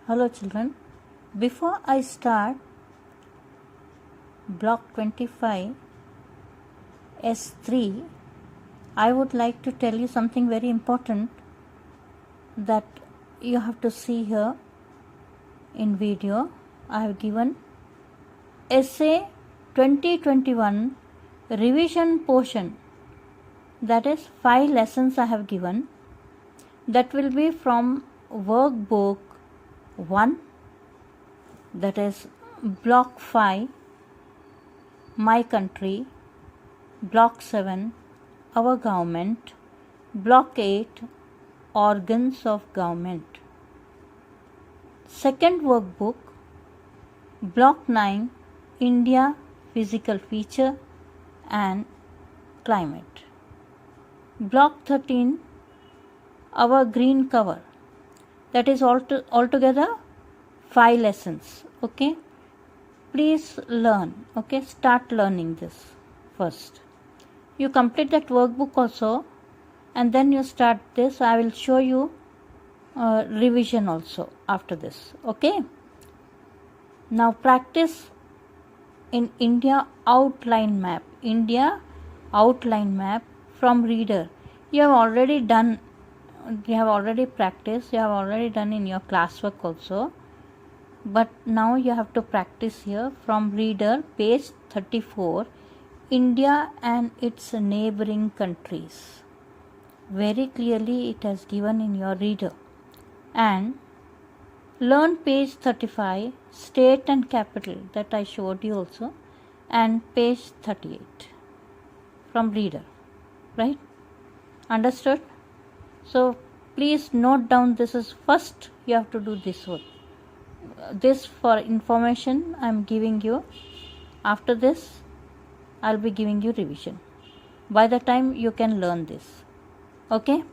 Hello children, before I start block 25 S3, I would like to tell you something very important that you have to see here in video. I have given essay 2021 revision portion, that is 5 lessons I have given, that will be from workbook 1, that is block 5 my country, block 7 our government, block 8 organs of government. Second workbook block 9 India physical feature and climate. Block 13 our green cover, that is altogether 5 lessons. Okay, please learn. Okay, start learning this first. You complete that workbook also, and then you start this. I will show you revision also after this. Okay, now practice in India outline map. India outline map from reader. You have already done, you have already practiced, you have already done in your classwork also, but now you have to practice here from reader, page 34, India and its neighboring countries. Very clearly it has given in your reader. And learn page 35, state and capital, that I showed you also, and page 38 from reader, right? Understood? So please note down, this is first you have to do this one. This for information I am giving you. After this I will be giving you revision. By the time you can learn this. Okay?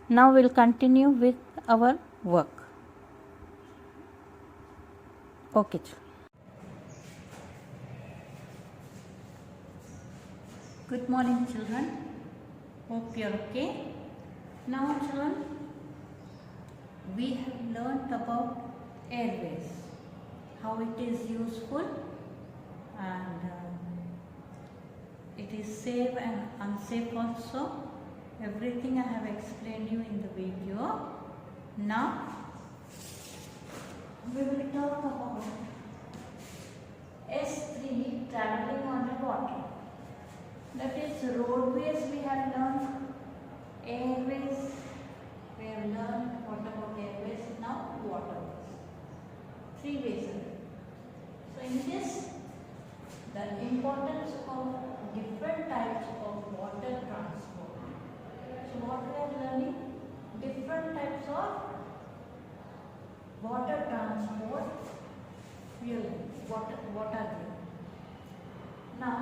Now we will continue with our work. Okay. Good morning children. Hope you are okay. Now children, we have learnt about airways, how it is useful and it is safe and unsafe also. Everything I have explained you in the video. Now we will talk about S3, traveling on the water. That is roadways we have learned, airways we have learned. What about airways? Now waterways. 3 ways. So in this, the importance of different types of water transport. So what we are learning? Different types of water transport. Really, what are they? Now,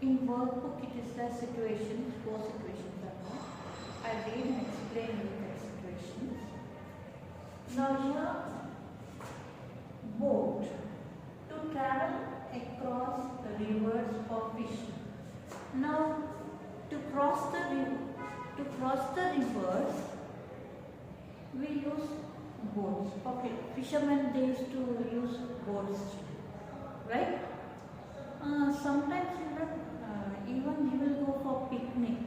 in workbook it is the situations, 4 situations are there. I read and explain you the situations. Now here, boat, to travel across the rivers for fishing. Now to cross the rivers we use boats. Okay, fishermen, they used to use boats, right? Sometimes even you will go for picnic.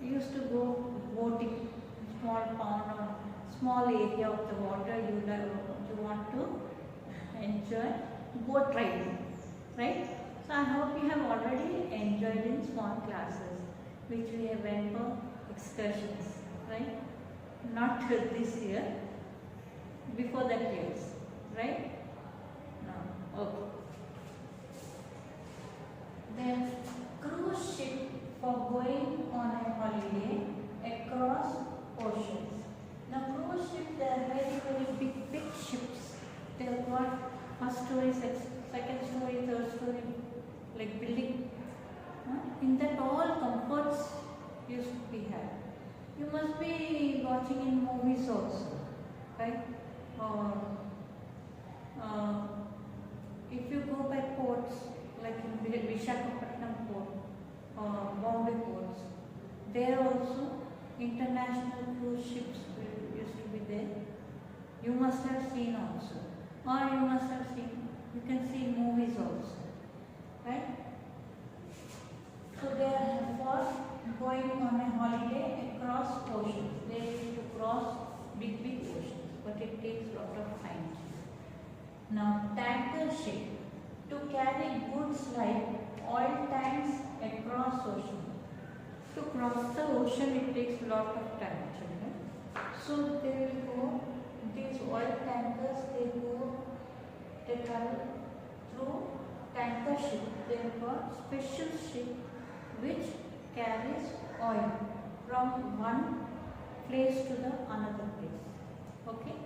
You used to go boating, small pond or small area of the water you want to enjoy boat riding, right? So I hope you have already enjoyed in small classes, which we have went for excursions, right? Not this year, before that years, right? No. Okay. Then cruise ship for going on a holiday across oceans. Now cruise ship, they are very big ships. They have got first story, second story, third story, like building. In that all comforts used to be had. You must be watching in movies also, right? Or if you go by ports, like in Visakhapatnam port or Bombay ports, there also international cruise ships used to be there. You must have seen also, or you must have seen, you can see movies also, right? So they are for going on a holiday across oceans. They used to cross big oceans, but it takes a lot of time. Now tanker ship, to carry goods like oil tanks across ocean. To cross the ocean it takes a lot of time, children. So they will go, these oil tankers, they travel through tanker ship. They have got special ship which carries oil from one place to the another place. Okay.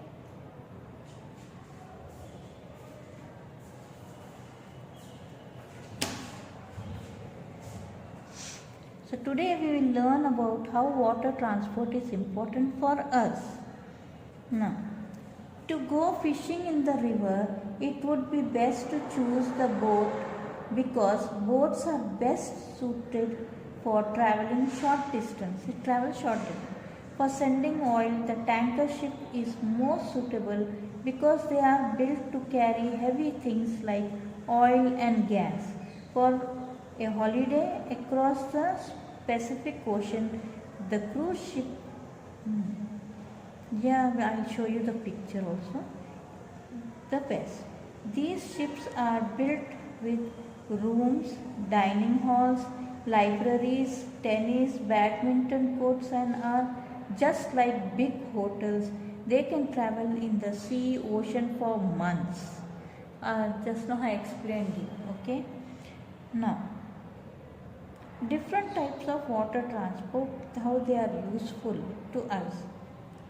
So today we will learn about how water transport is important for us. Now, to go fishing in the river, it would be best to choose the boat because boats are best suited for traveling short distance. It travels short distance. For sending oil, the tanker ship is more suitable because they are built to carry heavy things like oil and gas. For a holiday across the Pacific Ocean, the cruise ship, I'll show you the picture also, the best. These ships are built with rooms, dining halls, libraries, tennis, badminton courts, and are just like big hotels. They can travel in the sea, ocean for months. Just now I explained it, okay? Now, different types of water transport, how they are useful to us.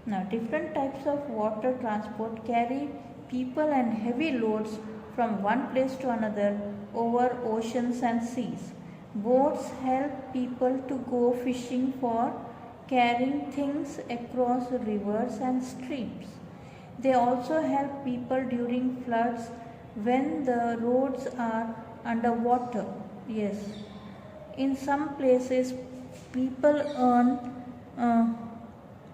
Now, different types of water transport carry people and heavy loads from one place to another over oceans and seas. Boats help people to go fishing for carrying things across rivers and streams. They also help people during floods when the roads are underwater. Yes. In some places, people earn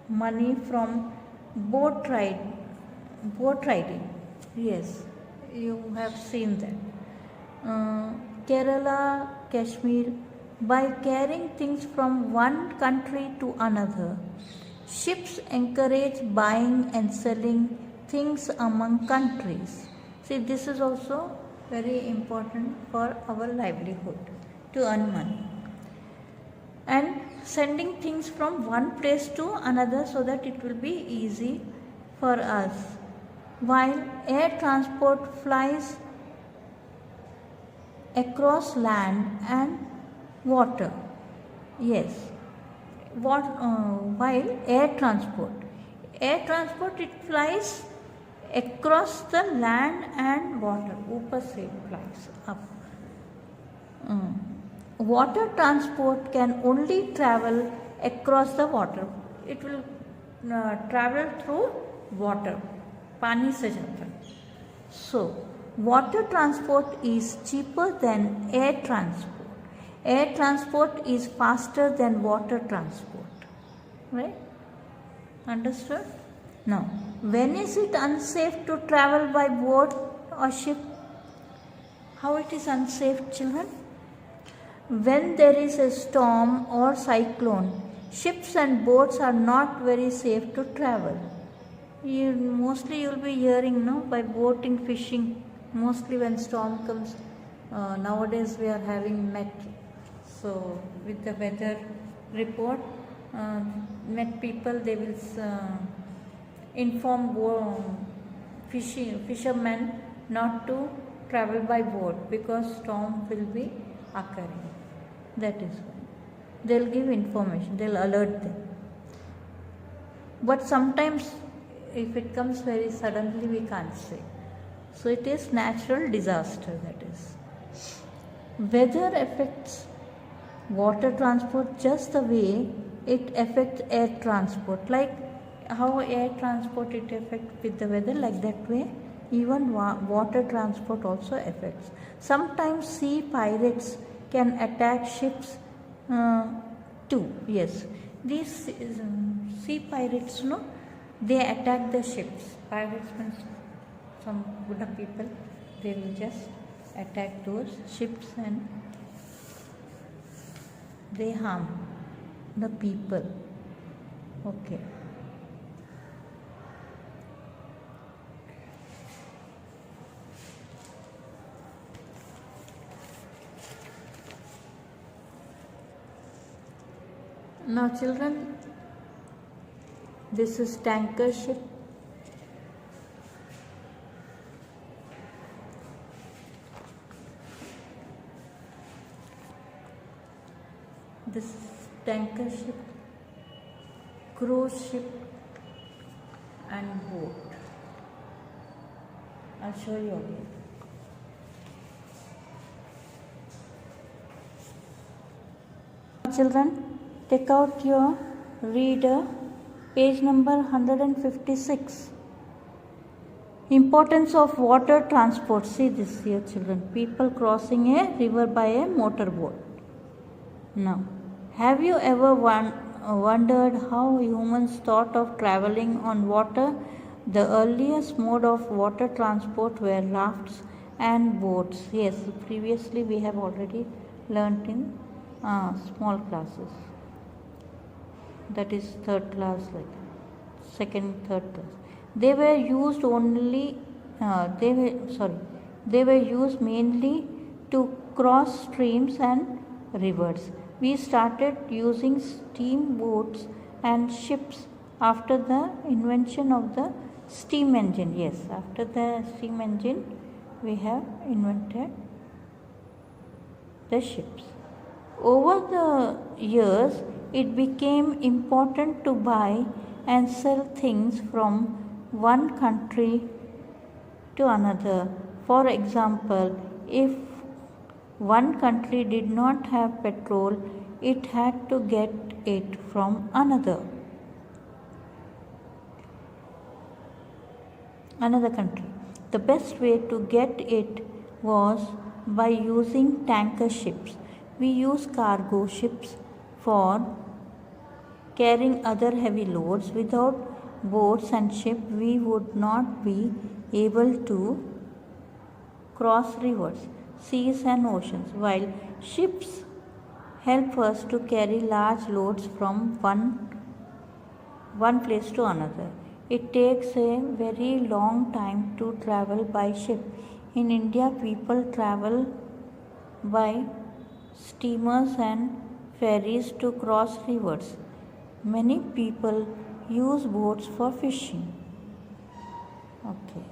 money from boat riding. Yes, you have seen that. Kerala, Kashmir, by carrying things from one country to another. Ships encourage buying and selling things among countries. See, this is also very important for our livelihood, to earn money. And sending things from one place to another so that it will be easy for us. While air transport flies across land and water. Yes. While air transport it flies across the land and water. Upar se flies up. Water transport can only travel across the water. It will travel through water. Pani se jata. So, water transport is cheaper than air transport. Air transport is faster than water transport. Right? Understood? Now, when is it unsafe to travel by boat or ship? How it is unsafe, children? When there is a storm or cyclone, ships and boats are not very safe to travel. Mostly you will be hearing, no, by boating, fishing, mostly when storm comes. Nowadays we are having Met. So with the weather report, Met people, they will inform fishermen not to travel by boat because storm will be occurring. That is why. They'll give information, they'll alert them. But sometimes if it comes very suddenly, we can't say. So it is natural disaster, that is. Weather affects water transport just the way it affects air transport. Like how air transport it affects with the weather, like that way even water transport also affects. Sometimes sea pirates can attack ships too. Yes, these sea pirates, no, they attack the ships. Pirates means some good people, they will just attack those ships and they harm the people. Okay. Now children, this is tanker ship. This is tanker ship, cruise ship and boat. I'll show you again. Children, take out your reader, page number 156. Importance of water transport. See this here, children. People crossing a river by a motorboat. Now, have you ever wondered how humans thought of traveling on water? The earliest mode of water transport were rafts and boats. Yes, previously we have already learnt in small classes. That is third class, like second, third class. They were used they were used mainly to cross streams and rivers. We started using steamboats and ships after the invention of the steam engine. Yes, after the steam engine, we have invented the ships. Over the years, it became important to buy and sell things from one country to another. For example, if one country did not have petrol, it had to get it from another country. The best way to get it was by using tanker ships. We use cargo ships for carrying other heavy loads. Without boats and ships, we would not be able to cross rivers, seas and oceans, while ships help us to carry large loads from one place to another. It takes a very long time to travel by ship. In India, people travel by steamers and ferries to cross rivers. Many people use boats for fishing. Okay.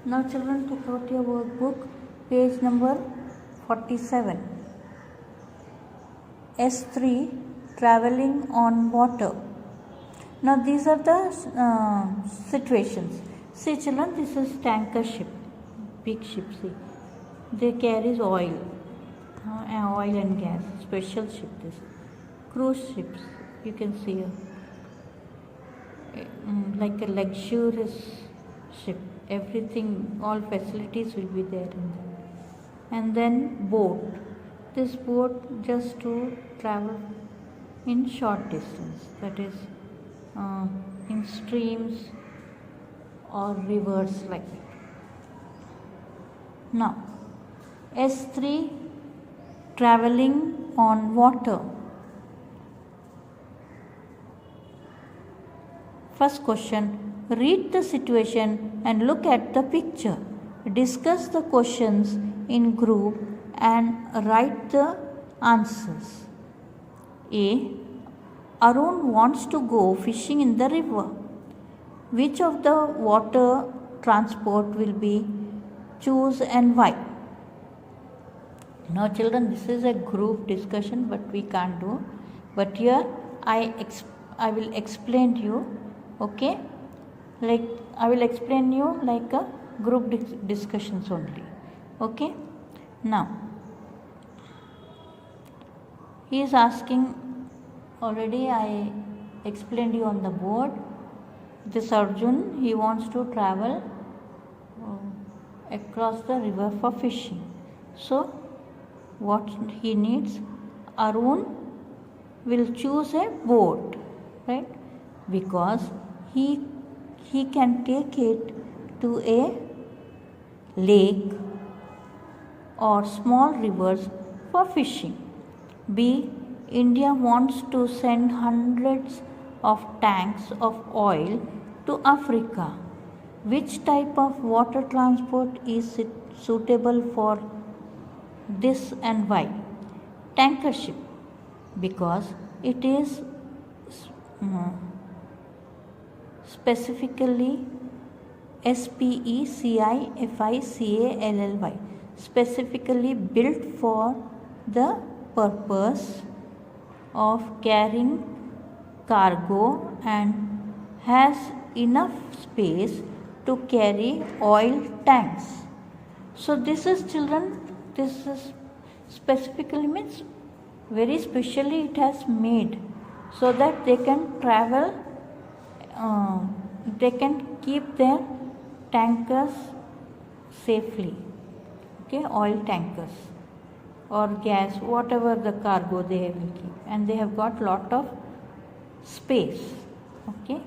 Now children, take out your workbook, page number 47. S3, traveling on water. Now these are the situations. See children, this is tanker ship, big ship. See, they carries oil and gas, special ship. This cruise ships, you can see like a luxurious ship. Everything, all facilities will be there in that. And then boat. This boat just to travel in short distance, that is in streams or rivers like that. Now, S3, traveling on water. First question, read the situation and look at the picture. Discuss the questions in group and write the answers. A. Arun wants to go fishing in the river. Which of the water transport will be choose and why? Now children, this is a group discussion, but we can't do. But here I will explain to you, okay? Like I will explain you like a group discussions only, okay? Now he is asking already I explained you on the board. This Arjun, he wants to travel across the river for fishing. So what he needs, Arun will choose a boat, right? Because he can take it to a lake or small rivers for fishing. B. India wants to send hundreds of tanks of oil to Africa. Which type of water transport is suitable for this and why? Tanker ship, because it is specifically SPECIFICALLY, specifically built for the purpose of carrying cargo and has enough space to carry oil tanks. So this is, children, this is specifically means very specially it has made so that they can travel, they can keep their tankers safely, okay, oil tankers or gas, whatever the cargo they will keep, and they have got lot of space. Okay,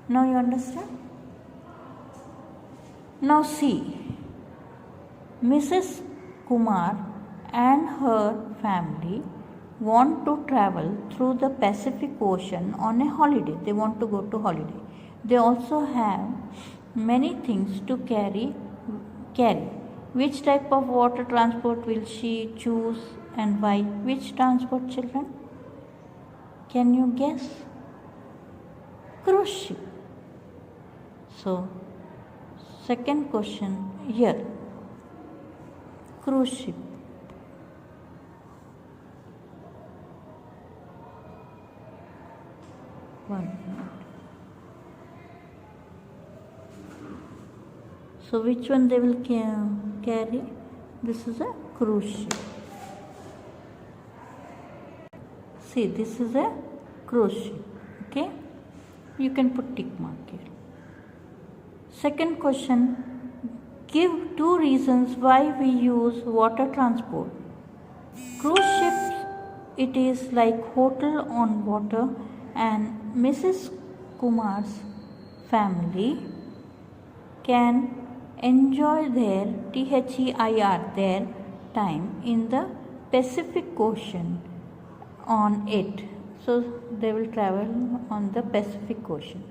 now you understand. Now see, Mrs. Kumar and her family want to travel through the Pacific Ocean on a holiday. They want to go to holiday. They also have many things to carry. Which type of water transport will she choose and why? Which transport, children? Can you guess? Cruise ship. So, second question here. Cruise ship. One minute. So which one they will carry? This is a cruise ship. See, this is a cruise ship. Okay, you can put tick mark here. Second question, give 2 reasons why we use water transport. Cruise ships, it is like hotel on water, and Mrs. Kumar's family can enjoy their their time in the Pacific Ocean on it. So they will travel on the Pacific Ocean.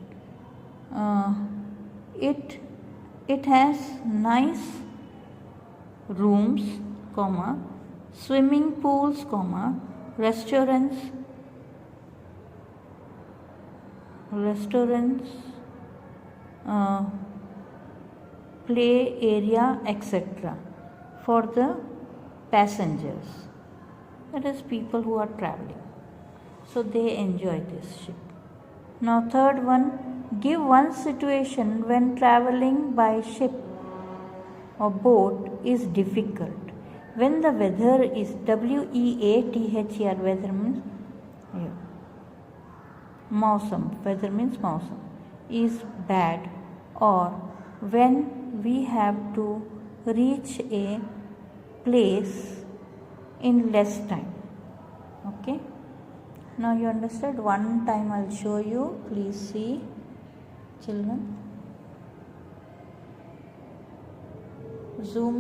It has nice rooms, swimming pools, restaurants, play area, etc. for the passengers, that is people who are traveling. So they enjoy this ship. Now third one, give one situation when traveling by ship or boat is difficult. When the weather is WEATHER, weather means weather means mausam, is bad, or when we have to reach a place in less time. Okay, now you understood. One time I'll show you. Please see, children. Zoom in.